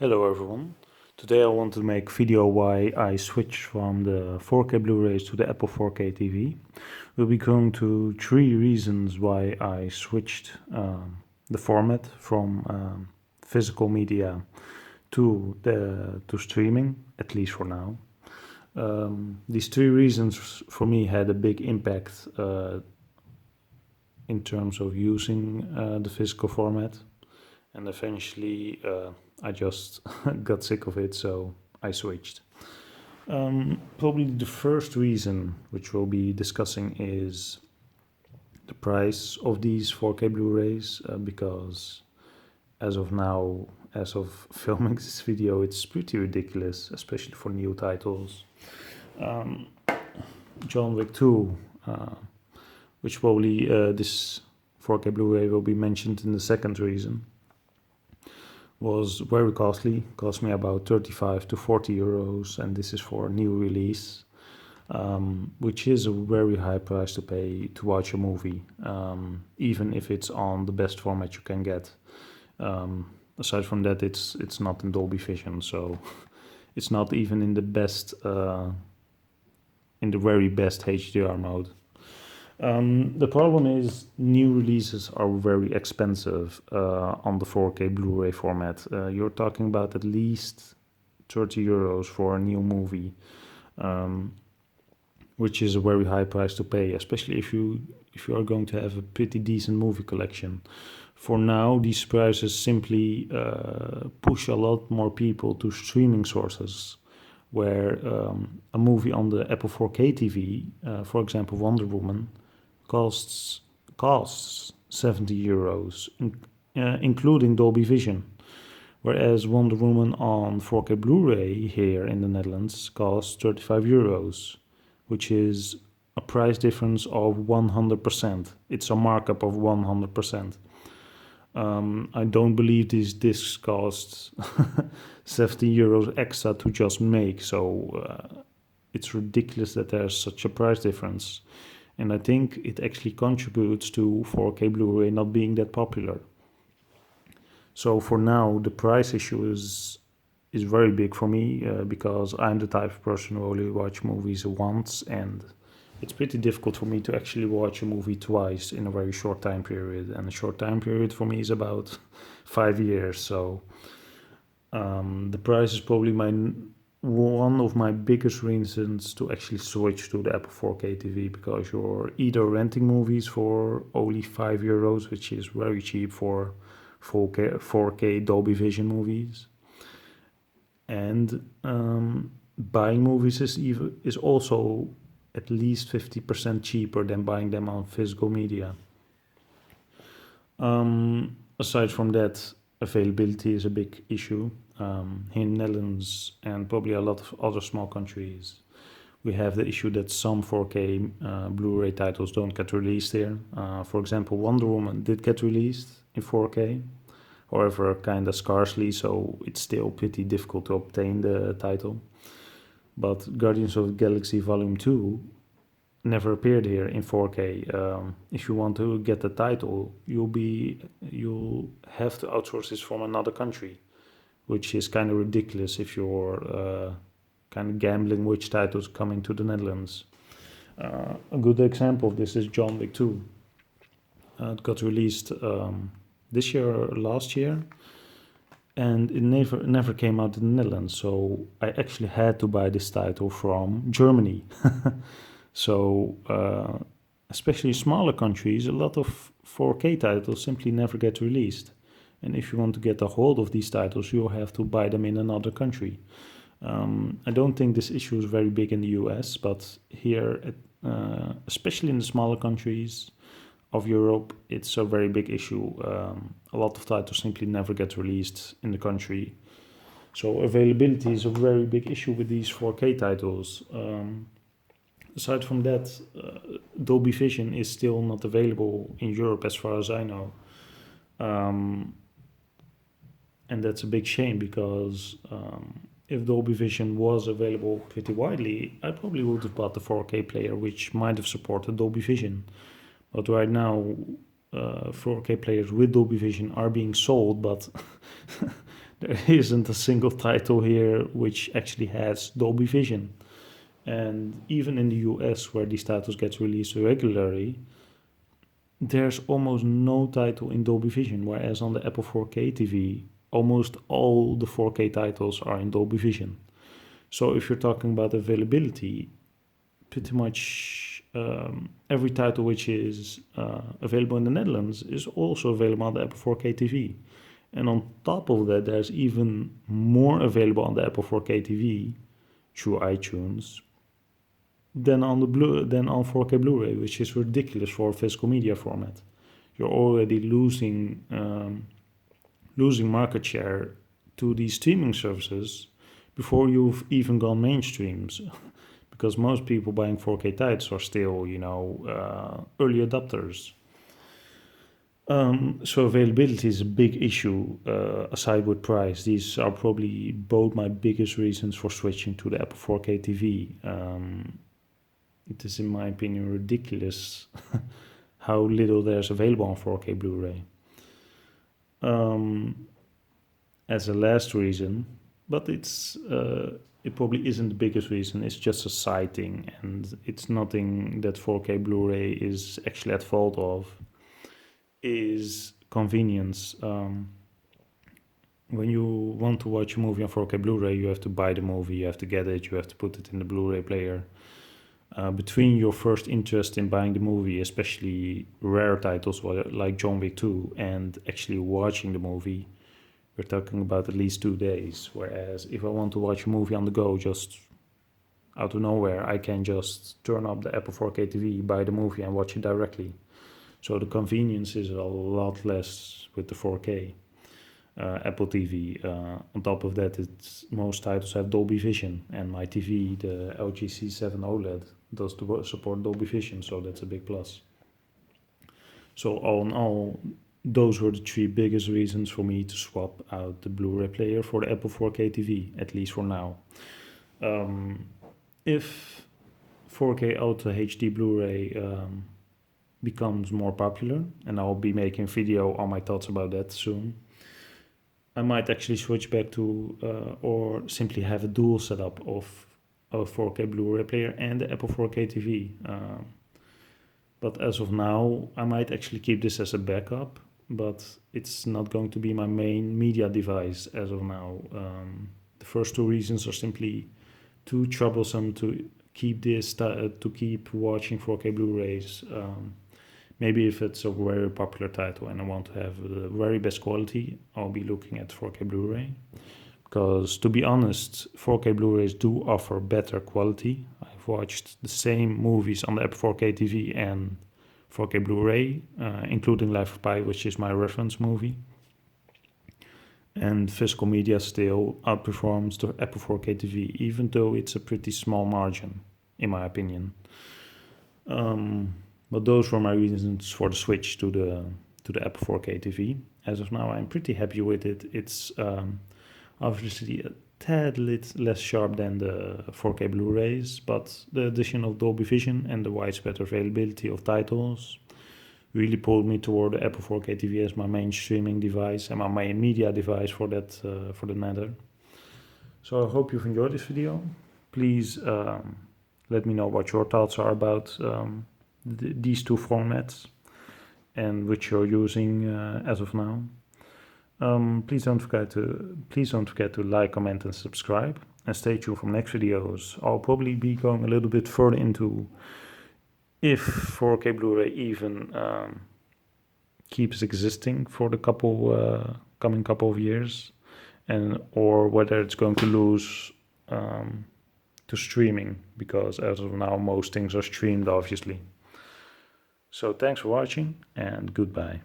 Hello everyone. Today I want to make video why I switched from the 4K Blu-rays to the Apple 4K TV. We'll be going to three reasons why I switched the format from physical media to streaming, at least for now. These three reasons for me had a big impact in terms of using the physical format, and eventually I just got sick of it, so I switched. Probably the first reason, which we'll be discussing, is the price of these 4K Blu-rays, because as of now, as of filming this video, it's pretty ridiculous, especially for new titles. John Wick 2, which probably this 4K Blu-ray will be mentioned in the second reason, was very costly. Cost me about 35 to 40 euros, and this is for a new release, which is a very high price to pay to watch a movie, even if it's on the best format you can get. Aside from that, it's not in Dolby Vision, so it's not even in the best, in the very best HDR mode. The problem is new releases are very expensive on the 4K Blu-ray format. You're talking about at least 30 euros for a new movie, which is a very high price to pay, especially if you are going to have a pretty decent movie collection. For now, these prices simply push a lot more people to streaming sources, where a movie on the Apple 4K TV, for example Wonder Woman, costs 70 euros, including Dolby Vision, whereas Wonder Woman on 4K Blu-ray here in the Netherlands costs 35 euros, which is a price difference of 100%. It's a markup of 100%. I don't believe these discs cost 70 euros extra to just make, so it's ridiculous that there's such a price difference. And I think it actually contributes to 4K Blu-ray not being that popular. So for now, the price issue is very big for me, because I'm the type of person who only watch movies once, and it's pretty difficult for me to actually watch a movie twice in a very short time period. And a short time period for me is about 5 years. So the price is probably one of my biggest reasons to actually switch to the Apple 4K TV, because you're either renting movies for only 5 euros, which is very cheap for 4K Dolby Vision movies, and buying movies is also at least 50% cheaper than buying them on physical media. Aside from that, availability is a big issue. In Netherlands and probably a lot of other small countries, we have the issue that some 4K Blu-ray titles don't get released here. For example, Wonder Woman did get released in 4K, however kinda scarcely, so it's still pretty difficult to obtain the title. But Guardians of the Galaxy Volume 2 never appeared here in 4K. If you want to get the title, you'll have to outsource this from another country, which is kind of ridiculous if you're kind of gambling which titles come into the Netherlands. A good example of this is John Wick 2. It got released this year or last year, and it never came out in the Netherlands, so I actually had to buy this title from Germany. So especially smaller countries, a lot of 4K titles simply never get released. And if you want to get a hold of these titles, you'll have to buy them in another country. I don't think this issue is very big in the US, but here, especially in the smaller countries of Europe, it's a very big issue. A lot of titles simply never get released in the country. So availability is a very big issue with these 4K titles. Aside from that, Dolby Vision is still not available in Europe as far as I know. And that's a big shame, because if Dolby Vision was available pretty widely, I probably would have bought the 4K player, which might have supported Dolby Vision. But right now, 4K players with Dolby Vision are being sold, but there isn't a single title here which actually has Dolby Vision. And even in the US, where these titles get released regularly, there's almost no title in Dolby Vision, whereas on the Apple 4K TV, almost all the 4K titles are in Dolby Vision. So if you're talking about availability, pretty much every title which is available in the Netherlands is also available on the Apple 4K TV. And on top of that, there's even more available on the Apple 4K TV through iTunes than on 4K Blu-ray, which is ridiculous for a physical media format. You're already losing market share to these streaming services before you've even gone mainstreams, because most people buying 4K titles are still, early adopters. So availability is a big issue, aside with price. These are probably both my biggest reasons for switching to the Apple 4K TV. It is, in my opinion, ridiculous how little there's available on 4K Blu-ray. As a last reason, but it probably isn't the biggest reason, it's just a side thing, and it's nothing that 4K Blu-ray is actually at fault of, is convenience. When you want to watch a movie on 4K Blu-ray, you have to buy the movie, you have to get it, you have to put it in the Blu-ray player. Between your first interest in buying the movie, especially rare titles like John Wick 2, and actually watching the movie, we're talking about at least 2 days. Whereas if I want to watch a movie on the go, just out of nowhere, I can just turn up the Apple 4K TV, buy the movie, and watch it directly. So the convenience is a lot less with the 4K Apple TV. On top of that, most titles have Dolby Vision, and my TV, the LG C7 OLED, does support Dolby Vision, so that's a big plus. So all in all, those were the 3 biggest reasons for me to swap out the Blu-ray player for the Apple 4K TV, at least for now. If 4K Ultra HD Blu-ray becomes more popular, and I'll be making a video on my thoughts about that soon, I might actually switch back to or simply have a dual setup of a 4K Blu-ray player and the Apple 4K TV. But as of now, I might actually keep this as a backup, but it's not going to be my main media device as of now. The first 2 reasons are simply too troublesome to keep watching 4K Blu-rays. Maybe if it's a very popular title and I want to have the very best quality, I'll be looking at 4K Blu-ray. Because to be honest, 4K Blu-rays do offer better quality. I've watched the same movies on the Apple 4K TV and 4K Blu-ray, including Life of Pi, which is my reference movie. And physical media still outperforms the Apple 4K TV, even though it's a pretty small margin, in my opinion. But those were my reasons for the switch to the Apple 4K TV. As of now, I'm pretty happy with it. It's obviously a tad less sharp than the 4K Blu-rays, but the addition of Dolby Vision and the widespread availability of titles really pulled me toward the Apple 4K TV as my main streaming device and my main media device for that matter. So I hope you've enjoyed this video. Please let me know what your thoughts are about these 2 formats and which you're using as of now. Please don't forget to like, comment, and subscribe, and stay tuned for next videos. I'll probably be going a little bit further into if 4K Blu-ray even keeps existing for the coming couple of years, or whether it's going to lose to streaming, because as of now most things are streamed, obviously. So thanks for watching, and goodbye.